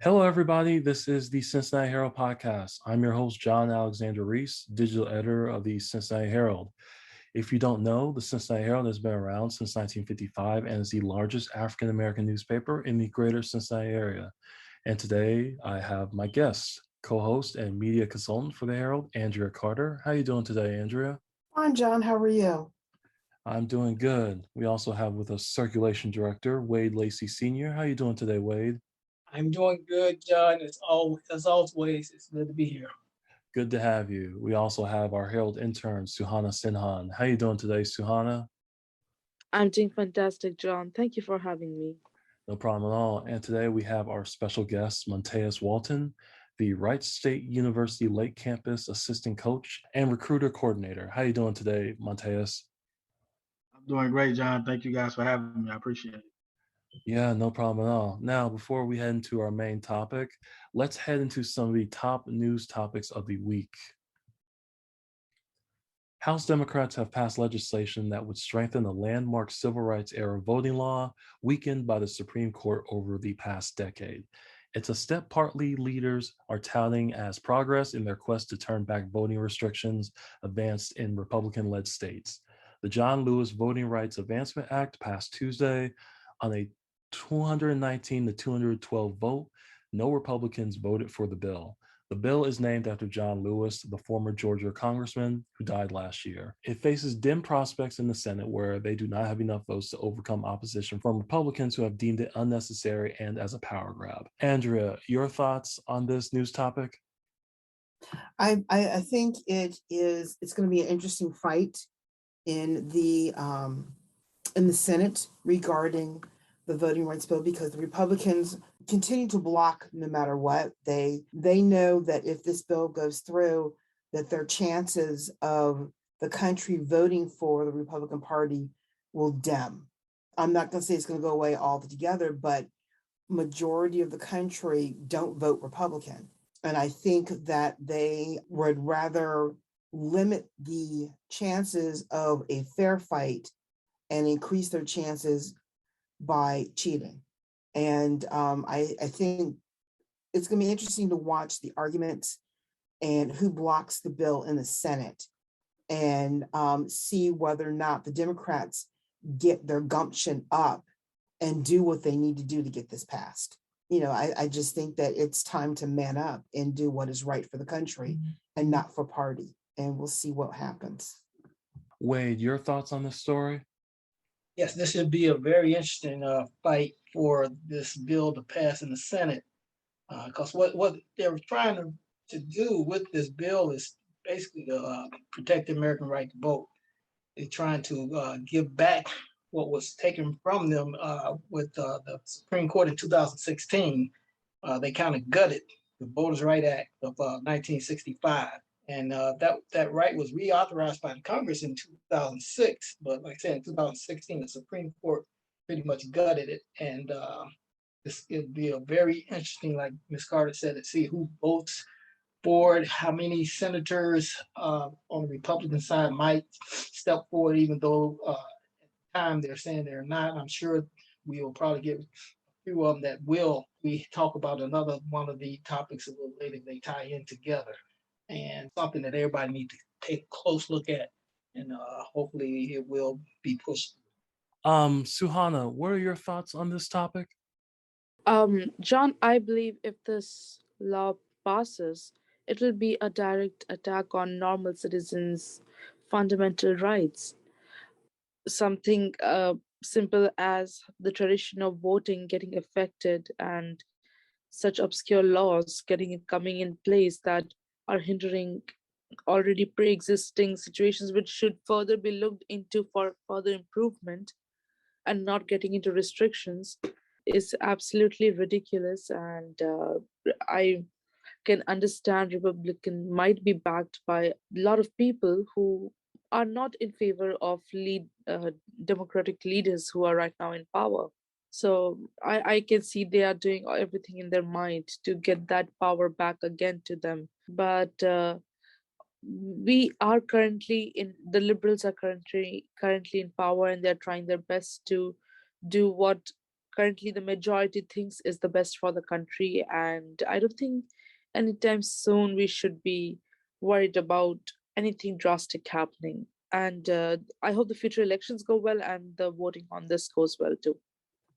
Hello, everybody. This is the Cincinnati Herald Podcast. I'm your host, John Alexander Reese, digital editor of the Cincinnati Herald. If you don't know, the Cincinnati Herald has been around since 1955 and is the largest African American newspaper in the greater Cincinnati area. And today I have my guest, co-host and media consultant for the Herald, Andria Carter. How are you doing today, Andria? Fine, John. How are you? I'm doing good. We also have with us circulation director, Wade Lacey Sr. How are you doing today, Wade? I'm doing good, John. As always, it's good to be here. Good to have you. We also have our Herald intern, Suhana Sinha. How you doing today, Suhana? I'm doing fantastic, John. Thank you for having me. No problem at all. And today we have our special guest, Montaous Walton, the Wright State University Lake Campus assistant coach and recruiter coordinator. How you doing today, Montaous? I'm doing great, John. Thank you guys for having me. I appreciate it. Yeah, no problem at all. Now, before we head into our main topic, let's head into some of the top news topics of the week. House Democrats have passed legislation that would strengthen the landmark civil rights era voting law weakened by the Supreme Court over the past decade. It's a step partly leaders are touting as progress in their quest to turn back voting restrictions advanced in Republican-led states. The John Lewis Voting Rights Advancement Act passed Tuesday on a 219 to 212 vote. No Republicans voted for the bill. The bill is named after John Lewis, the former Georgia congressman who died last year. It faces dim prospects in the Senate where they do not have enough votes to overcome opposition from Republicans who have deemed it unnecessary and as a power grab. Andria, your thoughts on this news topic? I think it's going to be an interesting fight in the Senate regarding the voting rights bill, because the Republicans continue to block no matter what. They know that if this bill goes through, that their chances of the country voting for the Republican Party will dim. I'm not going to say it's going to go away altogether, but majority of the country don't vote Republican. And I think that they would rather limit the chances of a fair fight and increase their chances by cheating. And I think it's going to be interesting to watch the arguments and who blocks the bill in the Senate, and see whether or not the Democrats get their gumption up and do what they need to do to get this passed. You know, I just think that it's time to man up and do what is right for the country and not for party. And we'll see what happens. Wade, your thoughts on this story? Yes, this should be a very interesting fight for this bill to pass in the Senate, because what they're trying to do with this bill is basically to protect the American right to vote. They're trying to give back what was taken from them with the Supreme Court in 2016. They kind of gutted the Voters' Right Act of 1965. And that right was reauthorized by the Congress in 2006. But like I said, in 2016, the Supreme Court pretty much gutted it. And it'll be a very interesting, like Ms. Carter said, to see who votes for it, how many senators on the Republican side might step forward, even though at the time they're saying they're not. I'm sure we will probably get a few of them that will. We talk about another one of the topics a little later. They tie in together. And something that everybody needs to take a close look at, and hopefully it will be pushed. Suhana, what are your thoughts on this topic? John, I believe if this law passes, it will be a direct attack on normal citizens' fundamental rights. Something simple as the tradition of voting getting affected, and such obscure laws coming in place that are hindering already pre-existing situations, which should further be looked into for further improvement and not getting into restrictions, is absolutely ridiculous. And I can understand Republican might be backed by a lot of people who are not in favor of democratic leaders who are right now in power. So I can see they are doing everything in their mind to get that power back again to them. But we are the liberals are currently in power, and they're trying their best to do what currently the majority thinks is the best for the country. And I don't think anytime soon we should be worried about anything drastic happening. And I hope the future elections go well and the voting on this goes well too.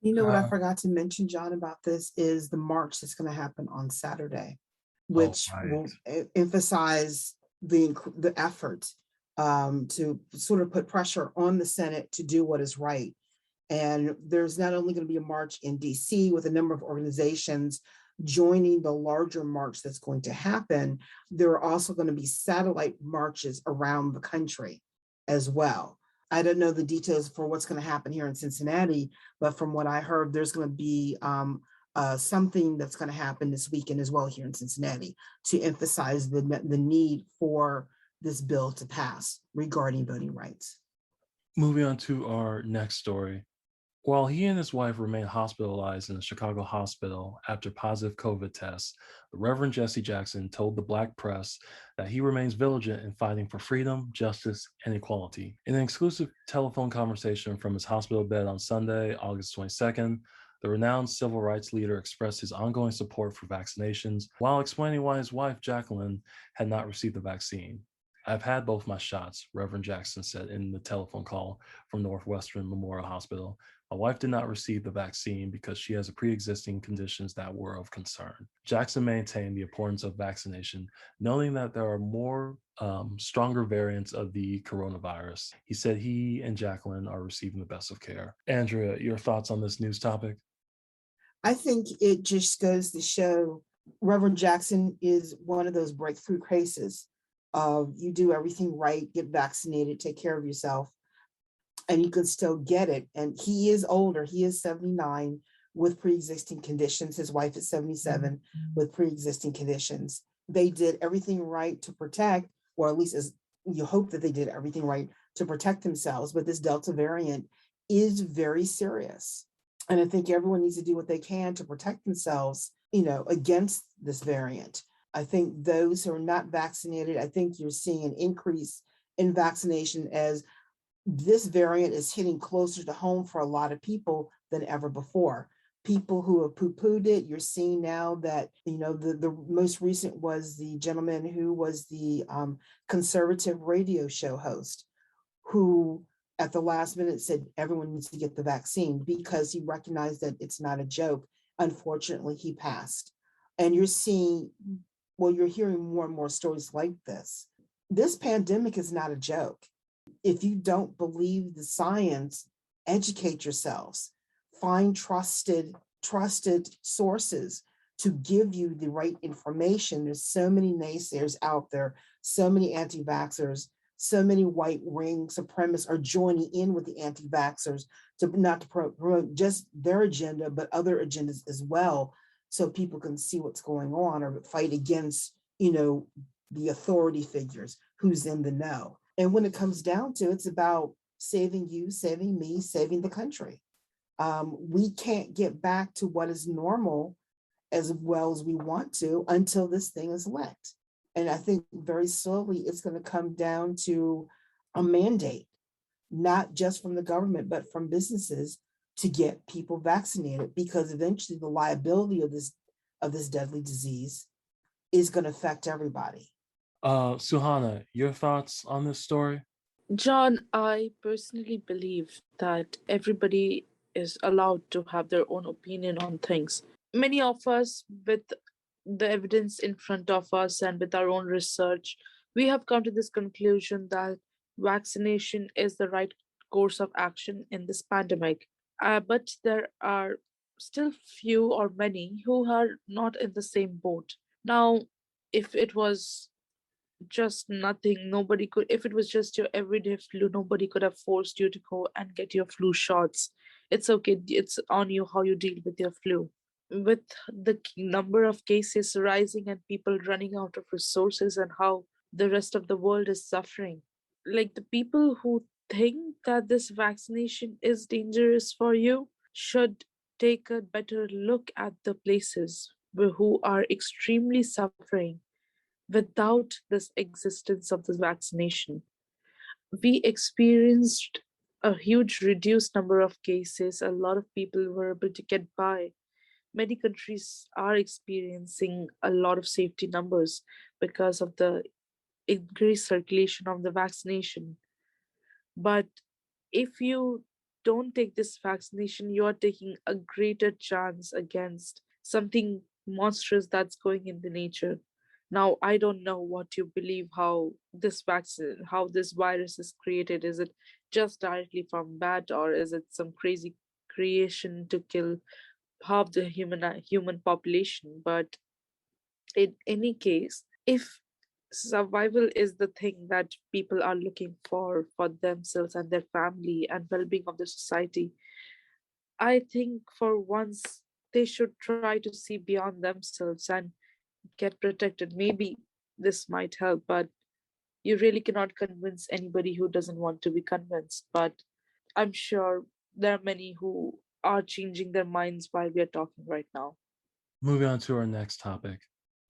You know what I Uh, forgot to mention, John, about this is the march that's going to happen on Saturday, Oh, which right. will emphasize the effort to sort of put pressure on the Senate to do what is right. And there's not only going to be a march in DC with a number of organizations joining the larger march that's going to happen, there are also going to be satellite marches around the country as well. I don't know the details for what's going to happen here in Cincinnati, but from what I heard, there's going to be something that's going to happen this weekend as well here in Cincinnati to emphasize the need for this bill to pass regarding voting rights. Moving on to our next story. While he and his wife remain hospitalized in a Chicago hospital after positive COVID tests, the Reverend Jesse Jackson told the Black press that he remains vigilant in fighting for freedom, justice, and equality. In an exclusive telephone conversation from his hospital bed on Sunday, August 22nd, the renowned civil rights leader expressed his ongoing support for vaccinations while explaining why his wife, Jacqueline, had not received the vaccine. I've had both my shots, Reverend Jackson said in the telephone call from Northwestern Memorial Hospital. My wife did not receive the vaccine because she has pre-existing conditions that were of concern. Jackson maintained the importance of vaccination, noting that there are more stronger variants of the coronavirus. He said he and Jacqueline are receiving the best of care. Andrea, your thoughts on this news topic? I think it just goes to show Reverend Jackson is one of those breakthrough cases of you do everything right, get vaccinated, take care of yourself, and you can still get it. And he is older. He is 79 with pre-existing conditions. His wife is 77 with pre-existing conditions. They did everything right to protect, or at least as you hope that they did everything right to protect themselves. But this Delta variant is very serious. And I think everyone needs to do what they can to protect themselves, against this variant. I think those who are not vaccinated, I think you're seeing an increase in vaccination as this variant is hitting closer to home for a lot of people than ever before. People who have poo-pooed it, you're seeing now that, the most recent was the gentleman who was the conservative radio show host, who at the last minute said everyone needs to get the vaccine because he recognized that it's not a joke. Unfortunately, he passed. And you're hearing more and more stories like this. This pandemic is not a joke. If you don't believe the science, educate yourselves. Find trusted sources to give you the right information. There's so many naysayers out there, so many anti-vaxxers, so many white ring supremacists are joining in with the anti-vaxxers to not to promote just their agenda, but other agendas as well, so people can see what's going on or fight against, the authority figures who's in the know. And when it comes down to it, it's about saving you, saving me, saving the country. We can't get back to what is normal as well as we want to until this thing is licked. And I think very slowly it's going to come down to a mandate, not just from the government, but from businesses to get people vaccinated, because eventually the liability of this deadly disease is going to affect everybody. Suhana, your thoughts on this story? John, I personally believe that everybody is allowed to have their own opinion on things. Many of us, with the evidence in front of us and with our own research, we have come to this conclusion that vaccination is the right course of action in this pandemic. But there are still few or many who are not in the same boat. Now, if it was just nothing, nobody could, if it was just your everyday flu, nobody could have forced you to go and get your flu shots. It's okay, it's on you how you deal with your flu. With the number of cases rising and people running out of resources and how the rest of the world is suffering, like the people who think that this vaccination is dangerous for you should take a better look at the places who are extremely suffering without this existence of this vaccination. We experienced a huge reduced number of cases. A lot of people were able to get by. Many countries are experiencing a lot of safety numbers because of the increased circulation of the vaccination. But if you don't take this vaccination, you are taking a greater chance against something monstrous that's going in the nature. Now, I don't know what you believe how this vaccine, how this virus is created. Is it just directly from bat, or is it some crazy creation to kill half the human population? But in any case, if survival is the thing that people are looking for themselves and their family and well-being of the society, I think for once they should try to see beyond themselves and get protected. Maybe this might help, but you really cannot convince anybody who doesn't want to be convinced. But I'm sure there are many who are changing their minds while we are talking right now. Moving on to our next topic.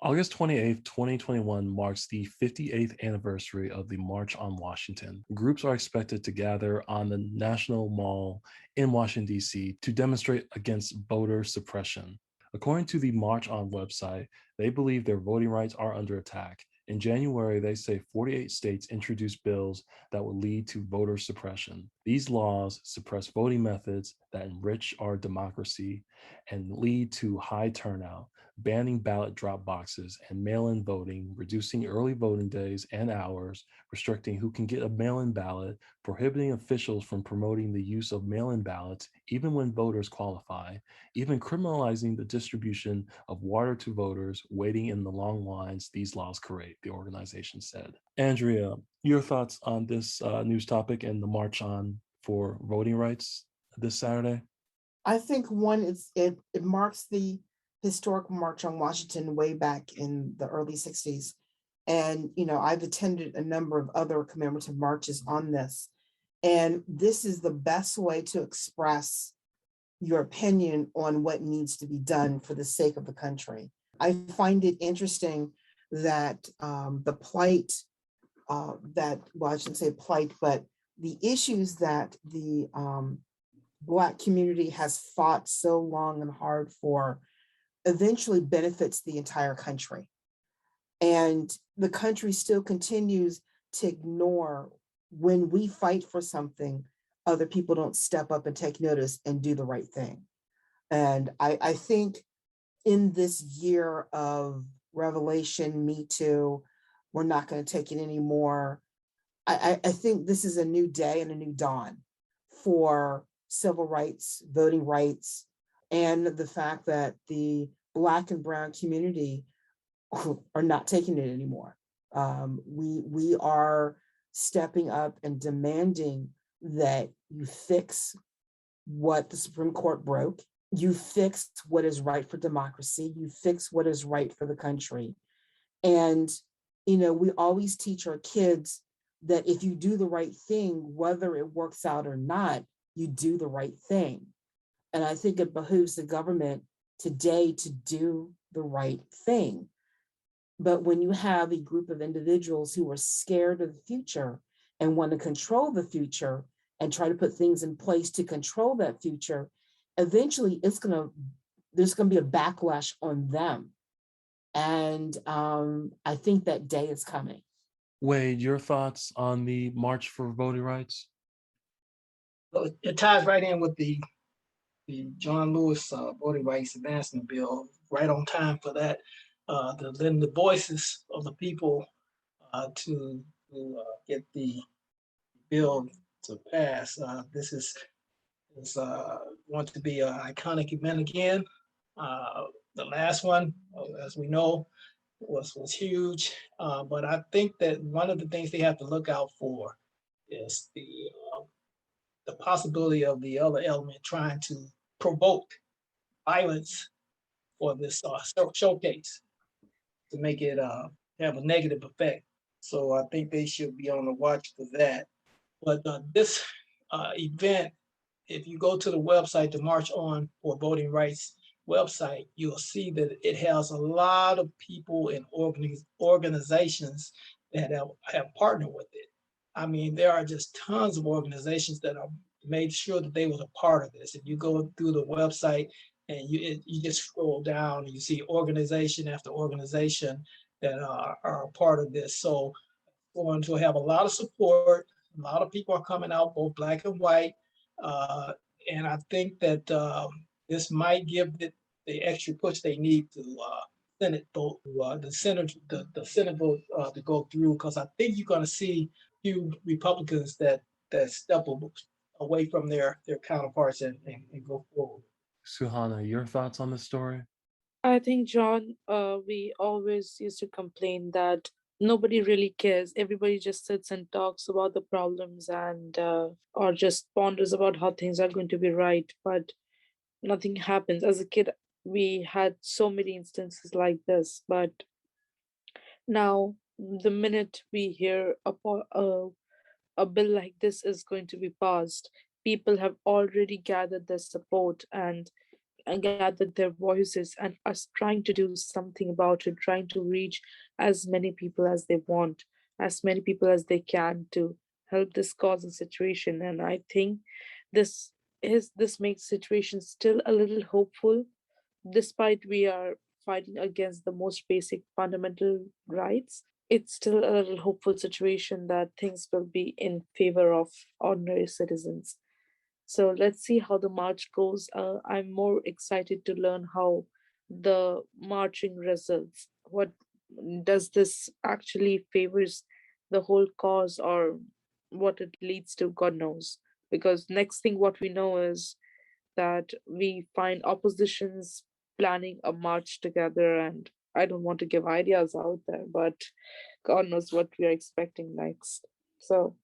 August 28th, 2021 marks the 58th anniversary of the March on Washington. Groups are expected to gather on the National Mall in Washington, D.C. to demonstrate against voter suppression. According to the March On website, they believe their voting rights are under attack. In January, they say 48 states introduced bills that would lead to voter suppression. These laws suppress voting methods that enrich our democracy and lead to high turnout, banning ballot drop boxes and mail-in voting, reducing early voting days and hours, restricting who can get a mail-in ballot, prohibiting officials from promoting the use of mail-in ballots even when voters qualify, even criminalizing the distribution of water to voters waiting in the long lines these laws create, the organization said. Andrea, your thoughts on this news topic and the March On for voting rights this Saturday? I think one is it marks the historic March on Washington way back in the early 60s. And I've attended a number of other commemorative marches on this. And this is the best way to express your opinion on what needs to be done for the sake of the country. I find it interesting that the plight I shouldn't say plight, but the issues that the Black community has fought so long and hard for eventually benefits the entire country. And the country still continues to ignore when we fight for something, other people don't step up and take notice and do the right thing. And I think in this year of revelation, Me Too, we're not going to take it anymore. I think this is a new day and a new dawn for civil rights, voting rights, and the fact that the Black and Brown community are not taking it anymore. We are stepping up and demanding that you fix what the Supreme Court broke. You fix what is right for democracy. You fix what is right for the country. And, we always teach our kids that if you do the right thing, whether it works out or not, you do the right thing. And I think it behooves the government today to do the right thing. But when you have a group of individuals who are scared of the future and want to control the future and try to put things in place to control that future, eventually there's going to be a backlash on them. And I think that day is coming. Wade, your thoughts on the March for Voting Rights? Well, it ties right in with the John Lewis Voting Rights Advancement Bill, right on time for that. Letting the voices of the people to get the bill to pass. This is going to be an iconic event again. The last one, as we know, was huge. But I think that one of the things they have to look out for is the possibility of the other element trying to provoke violence for this showcase to make it have a negative effect. So I think they should be on the watch for that. But this event, if you go to the website, the March On for Voting Rights website, you'll see that it has a lot of people and organizations that have partnered with it. I mean, there are just tons of organizations that are made sure that they was a part of this. If you go through the website and you just scroll down and you see organization after organization that are a part of this. So going to have a lot of support. A lot of people are coming out, both black and white. Uh, and I think that this might give it the extra push they need to Senate vote, the Senate vote to go through, because I think you're going to see few Republicans that step away from their counterparts and go forward. Suhana, your thoughts on this story? I think, John, we always used to complain that nobody really cares. Everybody just sits and talks about the problems and or just ponders about how things are going to be right, but nothing happens. As a kid, we had so many instances like this, but now the minute we hear a bill like this is going to be passed, people have already gathered their support and gathered their voices and are trying to do something about it, trying to reach as many people as they want, as many people as they can to help this cause and situation. And I think this this makes situation still a little hopeful, despite we are fighting against the most basic fundamental rights. It's still a little hopeful situation that things will be in favor of ordinary citizens. So let's see how the march goes. I'm more excited to learn how the marching results. What does this actually favors the whole cause, or what it leads to? God knows. Because next thing what we know is that we find oppositions planning a march together, and I don't want to give ideas out there, but God knows what we are expecting next. So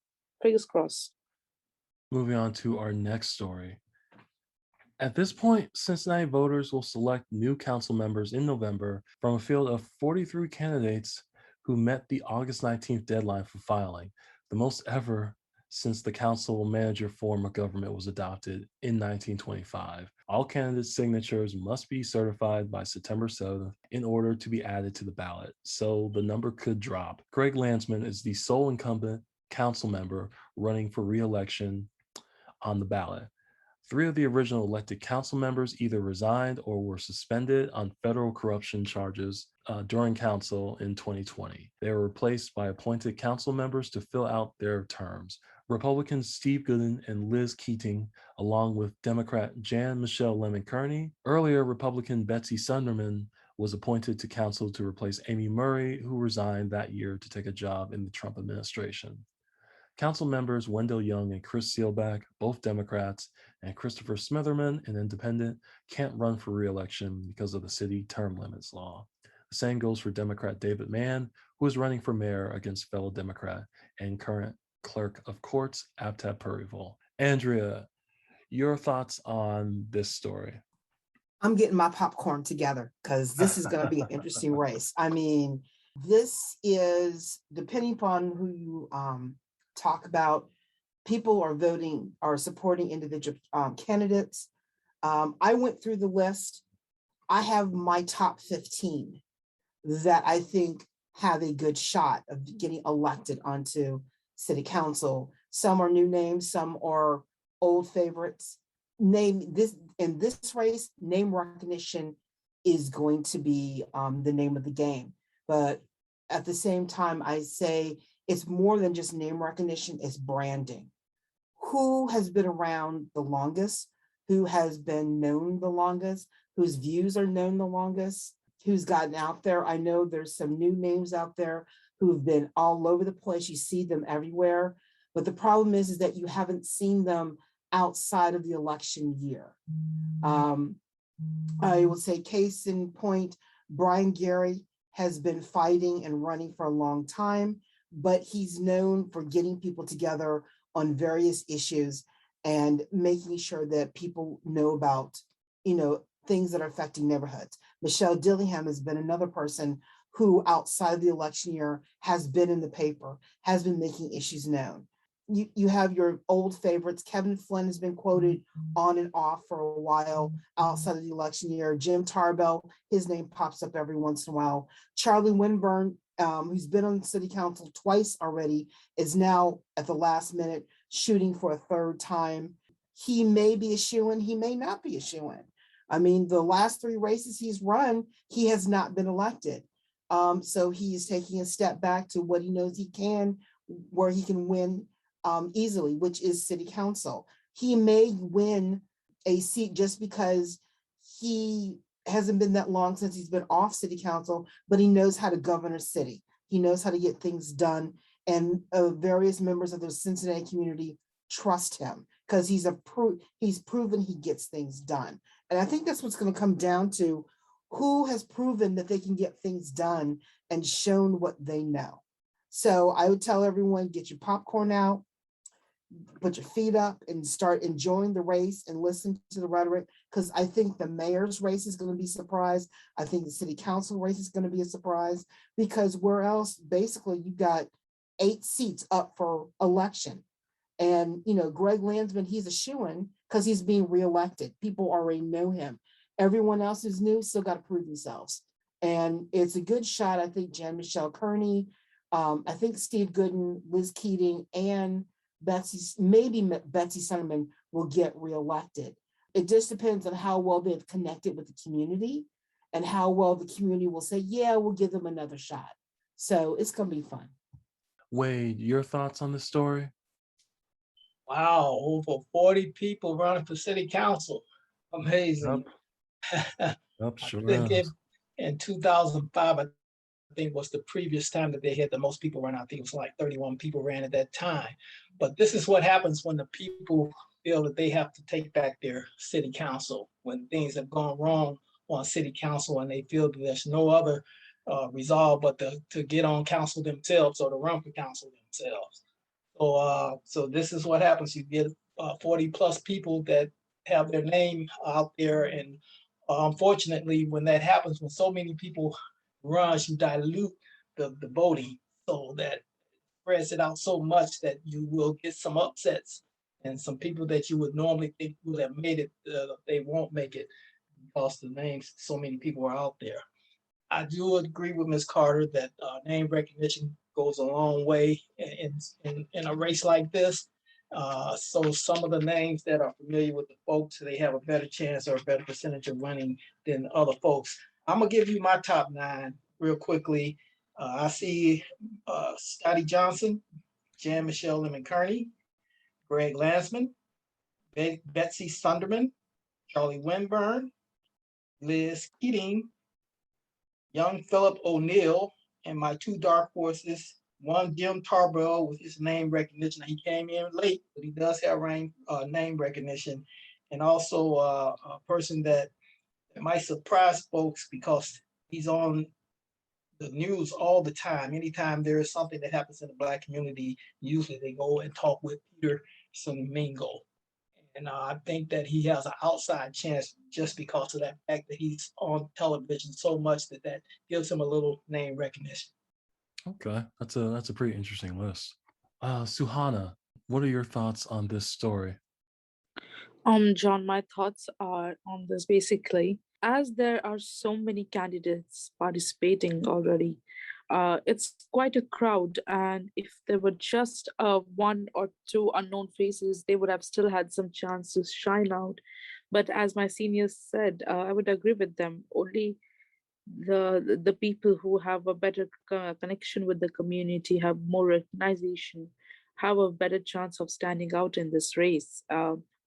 fingers crossed. Moving on to our next story. At this point, Cincinnati voters will select new council members in November from a field of 43 candidates who met the August 19th deadline for filing, the most ever since the council manager form of government was adopted in 1925. All candidates' signatures must be certified by September 7th in order to be added to the ballot, so the number could drop. Greg Landsman is the sole incumbent council member running for re-election on the ballot. 3 of the original elected council members either resigned or were suspended on federal corruption charges during council in 2020. They were replaced by appointed council members to fill out their terms. Republicans Steve Gooden and Liz Keating, along with Democrat Jan Michelle Lemon Kearney. Earlier, Republican Betsy Sunderman was appointed to council to replace Amy Murray, who resigned that year to take a job in the Trump administration. Council members Wendell Young and Chris Seelbach, both Democrats, and Christopher Smitherman, an independent, can't run for re-election because of the city term limits law. The same goes for Democrat David Mann, who is running for mayor against fellow Democrat and current clerk of courts, Abtab Purryville. Andria, your thoughts on this story? I'm getting my popcorn together because this is going to be an interesting race. I mean, this is, depending upon who you talk about, people are voting or supporting individual candidates. I went through the list. I have my top 15 that I think have a good shot of getting elected onto city council. Some are new names, some are old favorites. In this race, name recognition is going to be the name of the game. But at the same time, I say it's more than just name recognition, it's branding. Who has been around the longest? Who has been known the longest? Whose views are known the longest? Who's gotten out there? I know there's some new names out there who've been all over the place. You see them everywhere. But the problem is that you haven't seen them outside of the election year. I will say case in point, Brian Gary has been fighting and running for a long time, but he's known for getting people together on various issues and making sure that people know about, things that are affecting neighborhoods. Michelle Dillingham has been another person who outside of the election year has been in the paper, has been making issues known. you have your old favorites. Kevin Flynn has been quoted on and off for a while outside of the election year. Jim Tarbell, his name pops up every once in a while. Charlie Winburn, who's been on the city council twice already, is now at the last minute shooting for a third time. He may be a shoo-in, he may not be a shoo-in. I mean, the last 3 races he's run, he has not been elected. So he is taking a step back to what he knows he can, where he can win easily, which is city council. He may win a seat just because he hasn't been that long since he's been off city council, but he knows how to govern a city. He knows how to get things done. And various members of the Cincinnati community trust him because he's proven he gets things done. And I think that's what's going to come down to: who has proven that they can get things done and shown what they know. So I would tell everyone, get your popcorn out, put your feet up, and start enjoying the race and listen to the rhetoric, because I think the mayor's race is going to be a surprise. I think the city council race is going to be a surprise, because where else, basically, you got 8 seats up for election. And, Greg Landsman, he's a shoo-in because he's being reelected. People already know him. Everyone else who's new still got to prove themselves. And it's a good shot. I think Jan Michelle Kearney, I think Steve Gooden, Liz Keating, and Betsy Sonderman will get reelected. It just depends on how well they've connected with the community and how well the community will say, yeah, we'll give them another shot. So it's going to be fun. Wade, your thoughts on this story? Wow, over 40 people running for city council. Amazing. Yep, sure I think is. in 2005, I think was the previous time that they had the most people run. I think it was like 31 people ran at that time. But this is what happens when the people feel that they have to take back their city council, when things have gone wrong on city council and they feel that there's no other resolve but to get on council themselves or to run for council themselves. So this is what happens. You get 40 plus people that have their name out there. And unfortunately, when that happens, when so many people run, you dilute the voting, so that spreads it out so much that you will get some upsets, and some people that you would normally think would have made it, they won't make it because the names, so many people are out there. I do agree with Ms. Carter that name recognition goes a long way in a race like this. So some of the names that are familiar with the folks, they have a better chance or a better percentage of winning than other folks. I'm gonna give you my top 9 real quickly. I see Scotty Johnson, Jan Michelle Lemon Kearney, Greg Lansman, Betsy Sunderman, Charlie Winburn, Liz Keating, young Philip O'Neill, and my 2 dark horses, one Jim Tarbell with his name recognition. He came in late, but he does have name recognition, and also a person that might surprise folks because he's on the news all the time. Anytime there is something that happens in the Black community, usually they go and talk with Peterson Mingo. And I think that he has an outside chance just because of that fact that he's on television so much that gives him a little name recognition. Okay, that's a pretty interesting list. Suhana, what are your thoughts on this story? John, my thoughts are on this basically. As there are so many candidates participating already, it's quite a crowd. And if there were just 1 or 2 unknown faces, they would have still had some chance to shine out. But as my seniors said, I would agree with them. Only the people who have a better connection with the community, have more recognition, have a better chance of standing out in this race.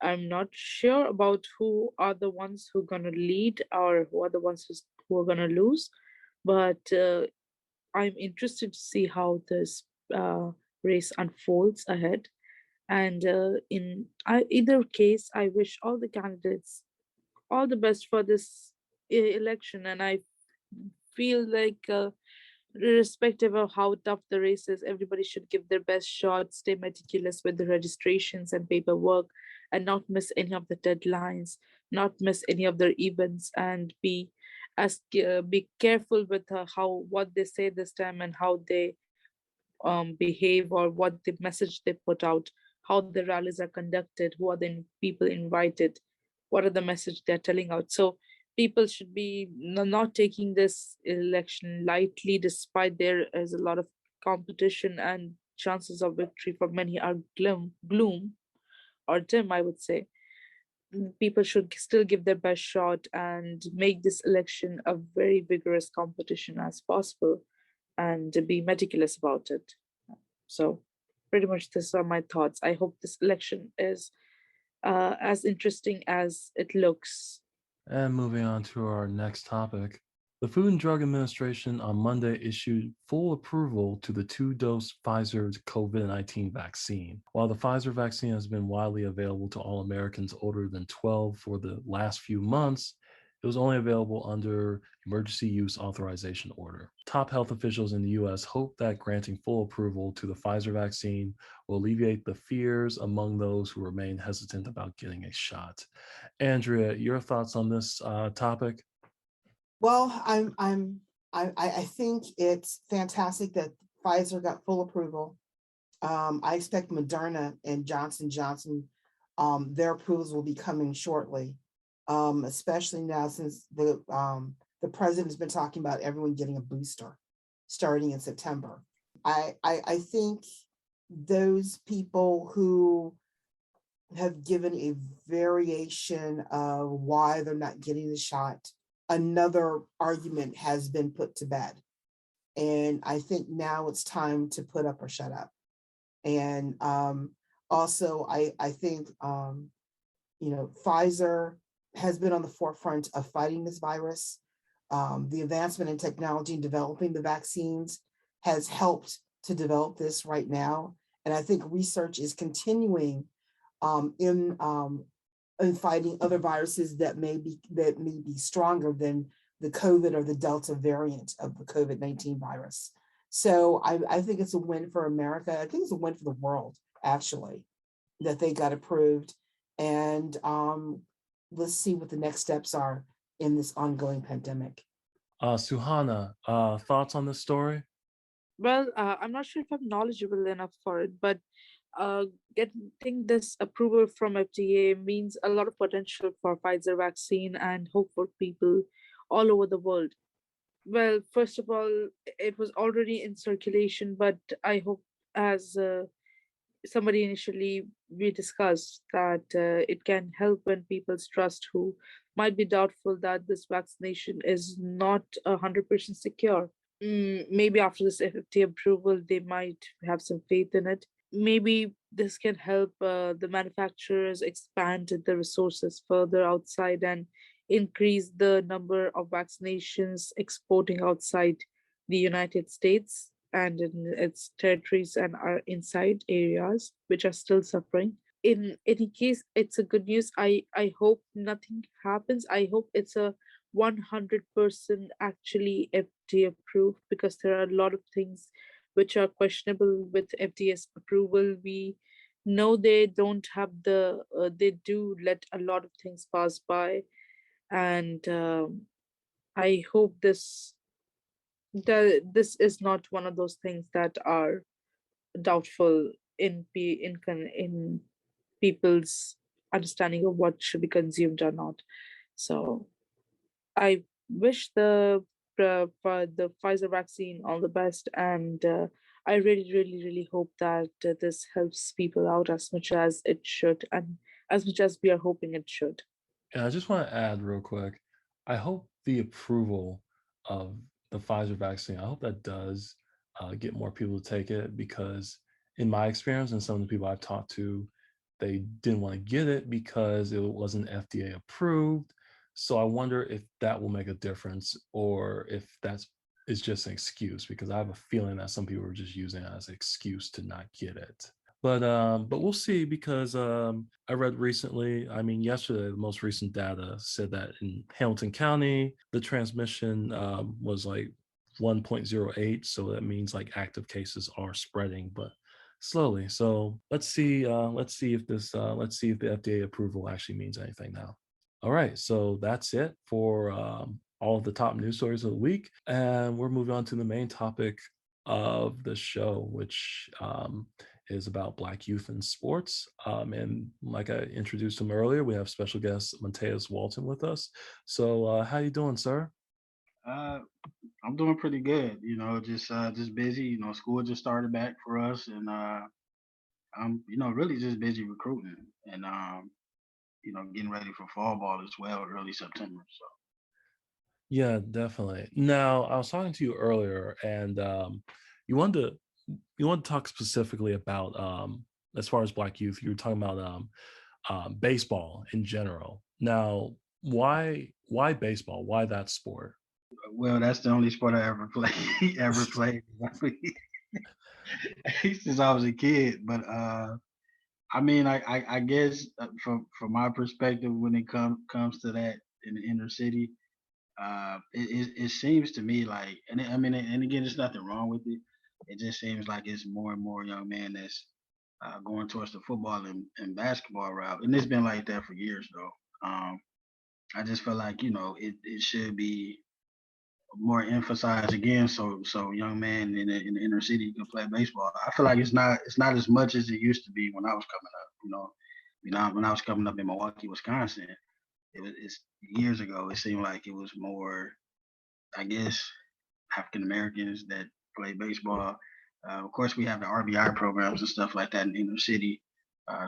I'm not sure about who are the ones who are going to lead or who are the ones who are going to lose, but I'm interested to see how this race unfolds ahead. And in either case, I wish all the candidates all the best for this election. And I feel like, irrespective of how tough the race is, everybody should give their best shot, stay meticulous with the registrations and paperwork, and not miss any of the deadlines, not miss any of their events, and be careful with how what they say this time and how they behave, or what the message they put out, how the rallies are conducted, who are the people invited, what are the message they're telling out. So people should be not taking this election lightly, despite there is a lot of competition and chances of victory for many are gloom or dim, I would say. People should still give their best shot and make this election a very vigorous competition as possible and be meticulous about it. So, pretty much, these are my thoughts. I hope this election is as interesting as it looks. And moving on to our next topic. The Food and Drug Administration on Monday issued full approval to the 2-dose Pfizer COVID-19 vaccine. While the Pfizer vaccine has been widely available to all Americans older than 12 for the last few months, it was only available under emergency use authorization order. Top health officials in the U.S. hope that granting full approval to the Pfizer vaccine will alleviate the fears among those who remain hesitant about getting a shot. Andria, your thoughts on this topic? Well, I think it's fantastic that Pfizer got full approval. I expect Moderna and Johnson Johnson, their approvals will be coming shortly, especially now since the president has been talking about everyone getting a booster starting in September. I think those people who have given a variation of why they're not getting the shot, another argument has been put to bed. And I think now it's time to put up or shut up. And also, I think, Pfizer has been on the forefront of fighting this virus. The advancement in technology in developing the vaccines has helped to develop this right now. And I think research is continuing in fighting other viruses that may be stronger than the COVID or the Delta variant of the COVID-19 virus. So I think it's a win for America. I think it's a win for the world, actually, that they got approved. And let's see what the next steps are in this ongoing pandemic. Suhana, thoughts on this story? Well, I'm not sure if I'm knowledgeable enough for it, but getting this approval from FDA means a lot of potential for Pfizer vaccine and hope for people all over the world. Well, first of all, it was already in circulation, but I hope, as somebody initially we discussed, that it can help when people's trust who might be doubtful that this vaccination is not 100% secure. Maybe after this FDA approval, they might have some faith in it. Maybe this can help the manufacturers expand the resources further outside and increase the number of vaccinations exporting outside the United States and in its territories and are inside areas which are still suffering. In any case, it's a good news. I hope nothing happens. I hope it's a 100% actually FDA approved, because there are a lot of things which are questionable with FDA's approval. We know they don't have they do let a lot of things pass by. And I hope this is not one of those things that are doubtful in people's understanding of what should be consumed or not. So I wish for the Pfizer vaccine all the best, and I really, really, really hope that this helps people out as much as it should, and as much as we are hoping it should. And I just want to add real quick, I hope the approval of the Pfizer vaccine, I hope that does get more people to take it, because in my experience and some of the people I've talked to, they didn't want to get it because it wasn't FDA approved. So I wonder if that will make a difference, or if is just an excuse, because I have a feeling that some people are just using it as an excuse to not get it. But we'll see, because I read recently, I mean, yesterday, the most recent data said that in Hamilton County, the transmission was like 1.08. So that means like active cases are spreading, but slowly. So let's see if the FDA approval actually means anything now. All right, so that's it for all of the top news stories of the week. And we're moving on to the main topic of the show, which is about Black youth in sports. And like I introduced him earlier, we have special guest Montaous Walton with us. So how you doing, sir? Uh, I'm doing pretty good. Just busy. School just started back for us, and I'm really just busy recruiting and getting ready for fall ball as well, early September. So Yeah, definitely. Now, I was talking to you earlier, and you wanted to you want to talk specifically about as far as Black youth. You were talking about baseball in general. Now, why baseball? Why that sport? well, that's the only sport I ever played ever played since I was a kid. But I mean, I guess from my perspective, when it comes to that in the inner city, it seems to me like, I mean, and again, there's nothing wrong with it. It just seems like it's more and more young men that's going towards the football and basketball route, and it's been like that for years though. I just feel like it should be more emphasized again, so young men in the inner city can play baseball. I feel like it's not as much as it used to be when I was coming up. When I was coming up in Milwaukee, Wisconsin, it's years ago. It seemed like it was more, I guess, African Americans that play baseball. Of course, we have the RBI programs and stuff like that in the inner city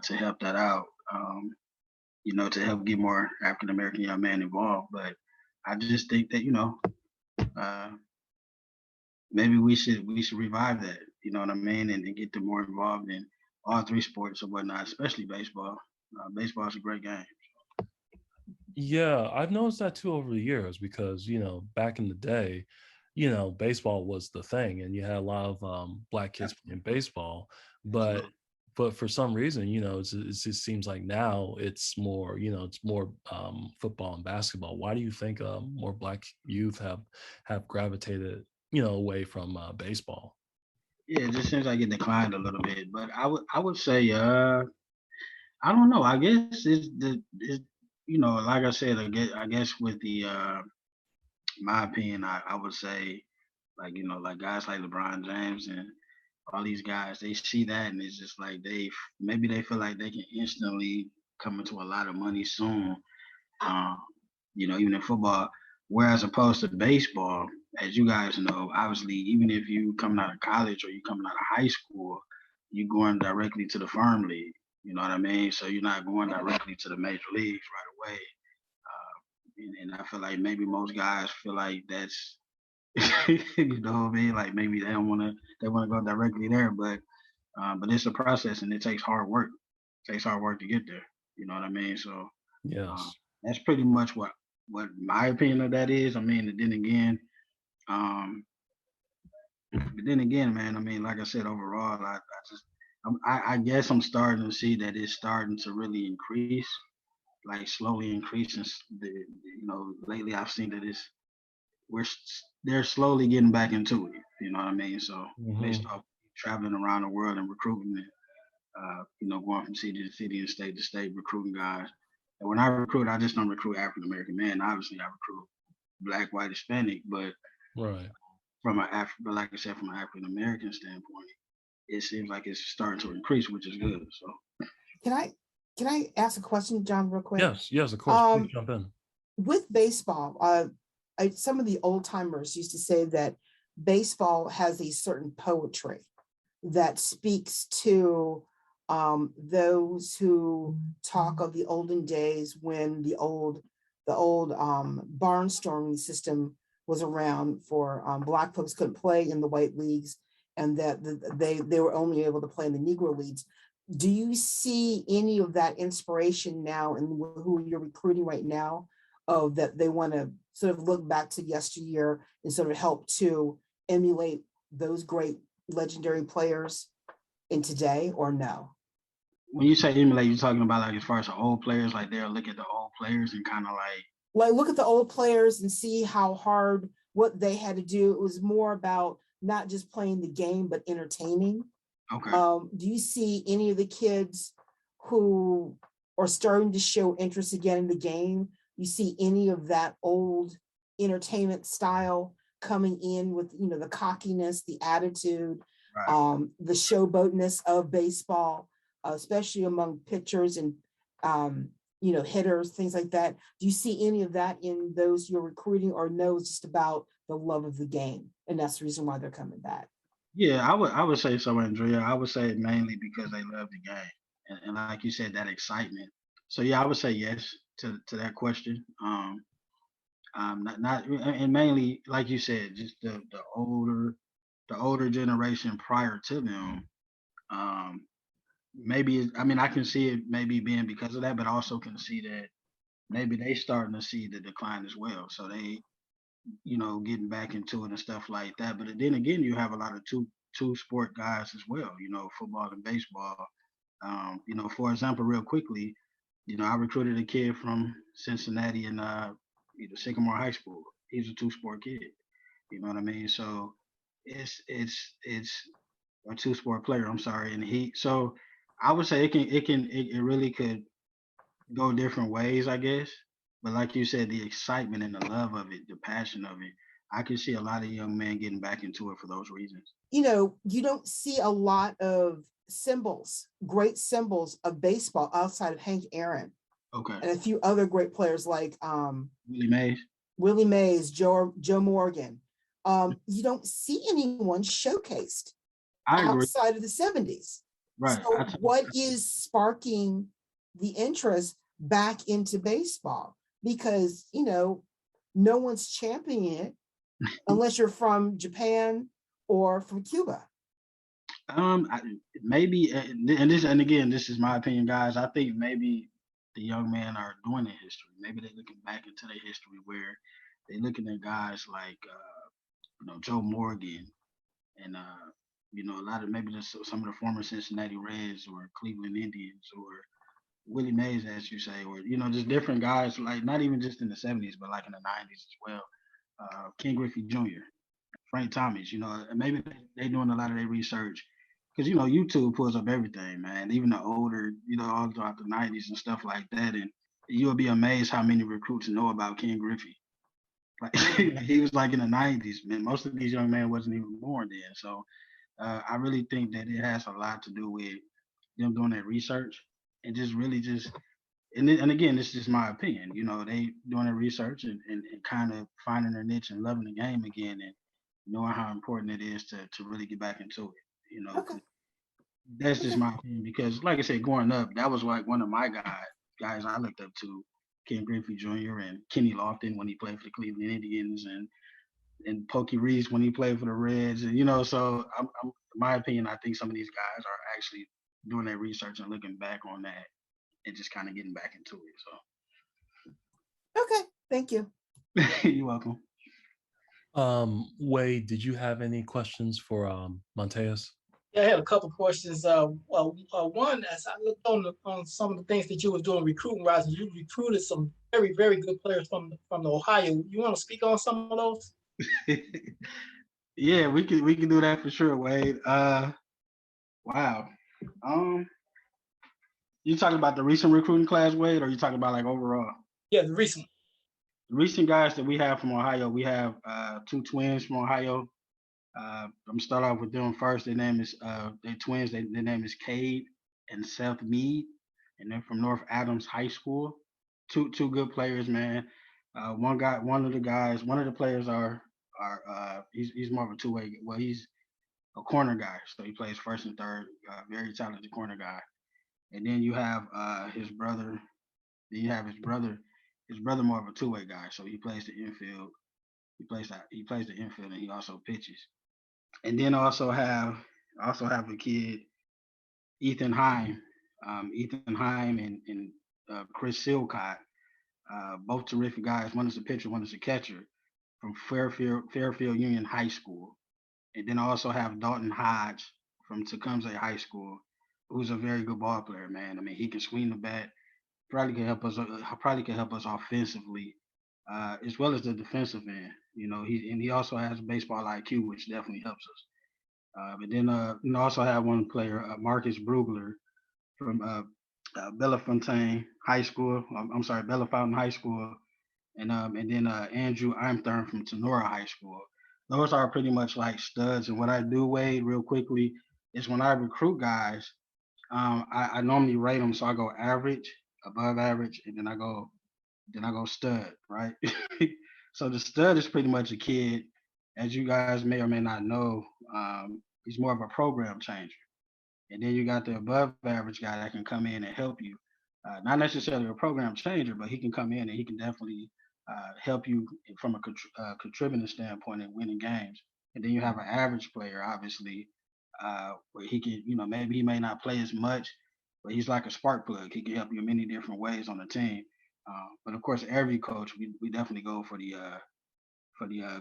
to help that out. To help get more African American young men involved. But I just think that uh, maybe we should revive that. You know what I mean, and get them more involved in all three sports or whatnot, especially baseball. Baseball is a great game. Yeah, I've noticed that too over the years because, back in the day, baseball was the thing and you had a lot of Black kids playing baseball. But Absolutely. but for some reason, it just seems like now it's more football and basketball. Why do you think more Black youth have gravitated, away from baseball? Yeah, it just seems like it declined a little bit. But I would say I don't know. I guess it's like I said, I guess with the my opinion, I would say like like guys like LeBron James and all these guys, they see that and it's just like maybe they feel like they can instantly come into a lot of money soon. Um, even in football. Whereas opposed to baseball, as you guys know, obviously, even if you coming out of college or you coming out of high school, you going directly to the farm league. You know what I mean? So you're not going directly to the major leagues right away. And I feel like maybe most guys feel like that's, you know what I mean? Like maybe they want to go directly there, but it's a process and it takes hard work. It takes hard work to get there. You know what I mean? So uh, Yes. that's pretty much what my opinion of that is. I mean, and then again, um, but then again, man, I mean, like I said, overall, I guess I'm starting to see that it's starting to really increase, like slowly increasing. Lately I've seen that they're slowly getting back into it. You know what I mean? So based Hmm. off traveling around the world and recruiting and going from city to city and state to state, recruiting guys. And when I recruit, I just don't recruit African American men. Obviously, I recruit Black, White, Hispanic, but Right. but like I said, from an African American standpoint, it seems like it's starting to increase, which is good. So Can I can I ask a question, John, real quick? Yes. Yes. Of course. Please Um, jump in. with baseball, some of the old timers used to say that baseball has a certain poetry that speaks to those who talk of the olden days when the old barnstorming system was around for Black folks couldn't play in the white leagues and that they were only able to play in the Negro leagues. Do you see any of that inspiration now in who you're recruiting right now, of that they want to sort of look back to yesteryear and sort of help to emulate those great legendary players in today, or no? when you say emulate, you're talking about like as far as the old players, like they'll look at the old players and kind of like, Like look at the old players and see how hard what they had to do. It was more about not just playing the game, but entertaining. okay, Do you see any of the kids who are starting to show interest again in the game? You see any of that old entertainment style coming in with, the cockiness, the attitude, Right. the showboatness of baseball, especially among pitchers and, hitters, things like that. Do you see any of that in those you're recruiting, or no, it's just about the love of the game? And that's the reason why they're coming back. Yeah, I would say so, Andrea. I would say mainly because they love the game, and like you said, that excitement. So yeah, I would say yes to that question. Not and mainly like you said, just the older generation prior to them. Um, I mean, I can see it maybe being because of that, but I also can see that maybe they starting to see the decline as well. So they, getting back into it and stuff like that. But then again, you have a lot of two sport guys as well. Football and baseball. For example, real quickly, I recruited a kid from Cincinnati and Sycamore High School. He's a two-sport kid. You know what I mean? So it's a two-sport player. I'm sorry, and so I would say it really could go different ways, I guess. But like you said, the excitement and the love of it, the passion of it, I can see a lot of young men getting back into it for those reasons. You don't see a lot of great symbols of baseball outside of Hank Aaron Okay. and a few other great players like Willie Mays, Joe Morgan. You don't see anyone showcased I agree. outside of the 70s. Right. So what is sparking the interest back into baseball? Because, no one's championing it unless you're from Japan or from Cuba. Maybe, and again, this is my opinion, guys. I think maybe the young men are doing their history. Maybe they're looking back into their history where they're looking at guys like, Joe Morgan and, a lot of maybe some of the former Cincinnati Reds or Cleveland Indians or Willie Mays, as you say, or, just different guys, like not even just in the 70s, but like in the 90s as well. Ken Griffey Jr., Frank Thomas, and maybe they doing a lot of their research because YouTube pulls up everything, man. Even the older, all throughout the '90s and stuff like that, and you'll be amazed how many recruits know about Ken Griffey. Like he was like in the '90s, man. Most of these young men wasn't even born then, so I really think that it has a lot to do with them doing their research and just really just and again, this is just my opinion. They doing their research and kind of finding their niche and loving the game again and knowing how important it is to really get back into it. Okay. That's just my opinion because, like I said, growing up, that was like one of my guys I looked up to, Ken Griffey Jr. and Kenny Lofton when he played for the Cleveland Indians and Pokey Reese when he played for the Reds, and so in my opinion, I think some of these guys are actually doing their research and looking back on that and just kind of getting back into it. So, okay, thank you. You're welcome. Wade, did you have any questions for Montaous? Yeah, I had a couple questions. One, as I looked on some of the things that you was doing recruiting wise, you recruited some very, very good players from the Ohio. You want to speak on some of those? Yeah, we can do that for sure, Wade. Wow. You talking about the recent recruiting class, Wade, or you talking about like overall? Yeah, the recent. Recent guys that we have from Ohio, we have two twins from Ohio. I'm gonna start off with them first. Their name is they're twins. Their name is Cade and Seth Mead, and they're from North Adams High School. Two good players, man. One of the players he's more of a two-way. Well, he's a corner guy, so he plays first and third. Very talented corner guy. And then you have his brother. Then you have his brother. His brother more of a two-way guy, so he plays the infield. He plays the infield, and he also pitches. And then I also have a kid, Ethan Heim. Ethan Heim and Chris Silcott, both terrific guys. One is a pitcher, one is a catcher from Fairfield Union High School. And then I also have Dalton Hodge from Tecumseh High School, who's a very good ball player, man. I mean, he can swing the bat. Probably can help us offensively, as well as the defensive end. He also has baseball IQ, which definitely helps us. But then also have one player, Marcus Brugler from Bellefontaine High School. I'm sorry, Bellefontaine High School, and then Andrew Intern from Sonora High School. those are pretty much like studs. And what I do, Wade, real quickly, is when I recruit guys, I normally rate them. So I go average, above average, and then I go stud, right? So the stud is pretty much a kid, as you guys may or may not know. He's more of a program changer. And then you got the above average guy that can come in and help you. Not necessarily a program changer, but he can come in and he can definitely help you from a contributing standpoint in winning games. And then you have an average player, obviously, where he can, maybe he may not play as much, but he's like a spark plug. He can help you in many different ways on the team. But of course, every coach, we definitely go for the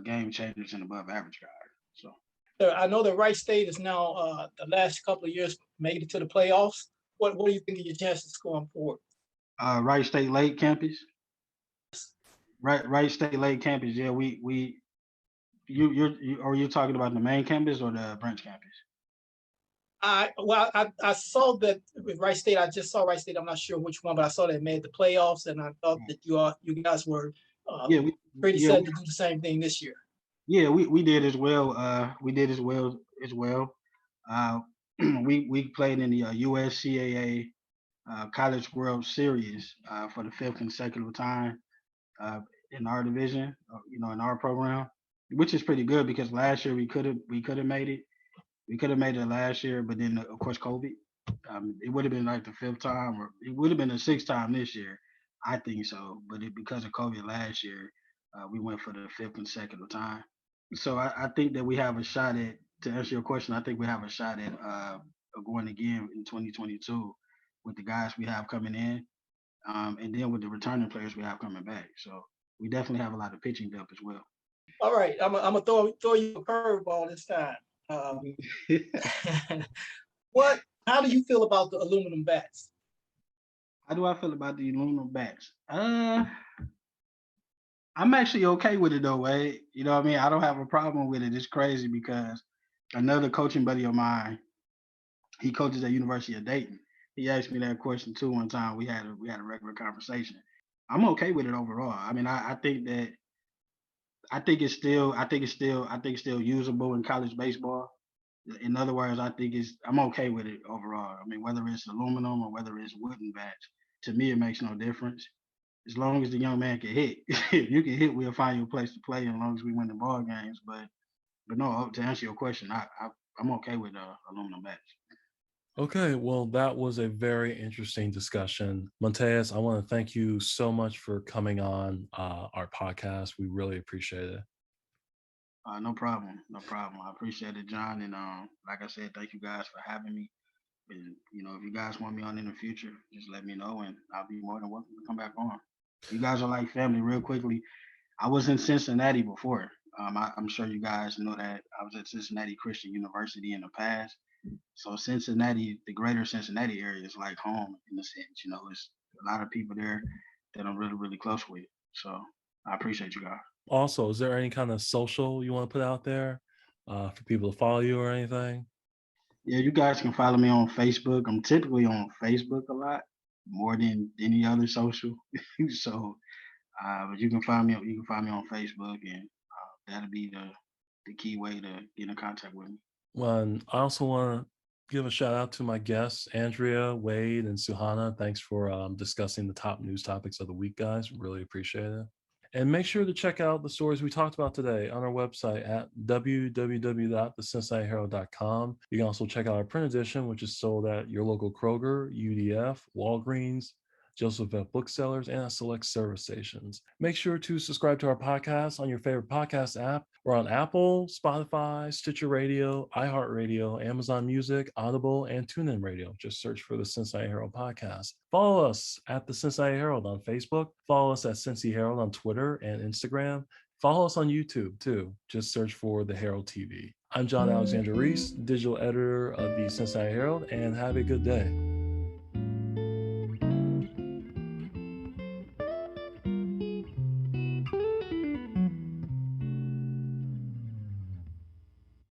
game changers and above average guys. So. I know that Wright State is now the last couple of years made it to the playoffs. What do you think of your chances going forward? Wright State Lake campus. Wright State Lake campus. Yeah, are you talking about the main campus or the branch campus? I saw that with Wright State. I just saw Wright State. I'm not sure which one, but I saw they made the playoffs, and I thought that you guys were pretty set to do the same thing this year. Yeah, we did as well. We did as well. We played in the USCAA College World Series for the 5th consecutive time in our division, in our program, which is pretty good because last year we could have made it. We could have made it last year, but then of course COVID. It would have been like the 5th time, or it would have been the 6th time this year. I think so, but because of COVID last year, we went for the 5th consecutive time. So I think that we have a shot at, to answer your question, I think we have a shot at going again in 2022 with the guys we have coming in, and then with the returning players we have coming back. So we definitely have a lot of pitching depth as well. All right, I'm gonna throw you a curveball this time. How do you feel about the aluminum bats? How do I feel about the aluminum bats? I'm actually okay with it though, Wade. You know what I mean? I don't have a problem with it. It's crazy because another coaching buddy of mine, he coaches at University of Dayton. He asked me that question too one time. We had a regular conversation. I'm okay with it overall. I mean, I think it's still usable in college baseball. In other words, I'm okay with it overall. I mean, whether it's aluminum or whether it's wooden bats, to me it makes no difference. As long as the young man can hit, if you can hit, we'll find you a place to play as long as we win the ball games. But no, to answer your question, I'm okay with aluminum bats. Okay, well, that was a very interesting discussion. Montaous, I want to thank you so much for coming on our podcast. We really appreciate it. No problem. I appreciate it, John. And like I said, thank you guys for having me. And if you guys want me on in the future, just let me know, and I'll be more than welcome to come back on. You guys are like family. Real quickly, I was in Cincinnati before. I'm sure you guys know that I was at Cincinnati Christian University in the past. So Cincinnati, the greater Cincinnati area, is like home in a sense. There's a lot of people there that I'm really, really close with. So I appreciate you guys. Also, is there any kind of social you want to put out there for people to follow you or anything? Yeah, you guys can follow me on Facebook. I'm typically on Facebook a lot, more than any other social. So, but you can find me. You can find me on Facebook, and that'll be the key way to get in contact with me. Well, and I also want to give a shout out to my guests, Andria, Wade, and Suhana. Thanks for discussing the top news topics of the week, guys. Really appreciate it. And make sure to check out the stories we talked about today on our website at www.thecincinnatiherald.com. You can also check out our print edition, which is sold at your local Kroger, UDF, Walgreens, Joseph F. Booksellers, and at select service stations. Make sure to subscribe to our podcast on your favorite podcast app. We're on Apple, Spotify, Stitcher Radio, iHeartRadio, Amazon Music, Audible, and TuneIn Radio. Just search for the Cincinnati Herald Podcast. Follow us at the Cincinnati Herald on Facebook. Follow us at Cincy Herald on Twitter and Instagram. Follow us on YouTube, too. Just search for the Herald TV. I'm John Alexander Reese, digital editor of the Cincinnati Herald, and have a good day.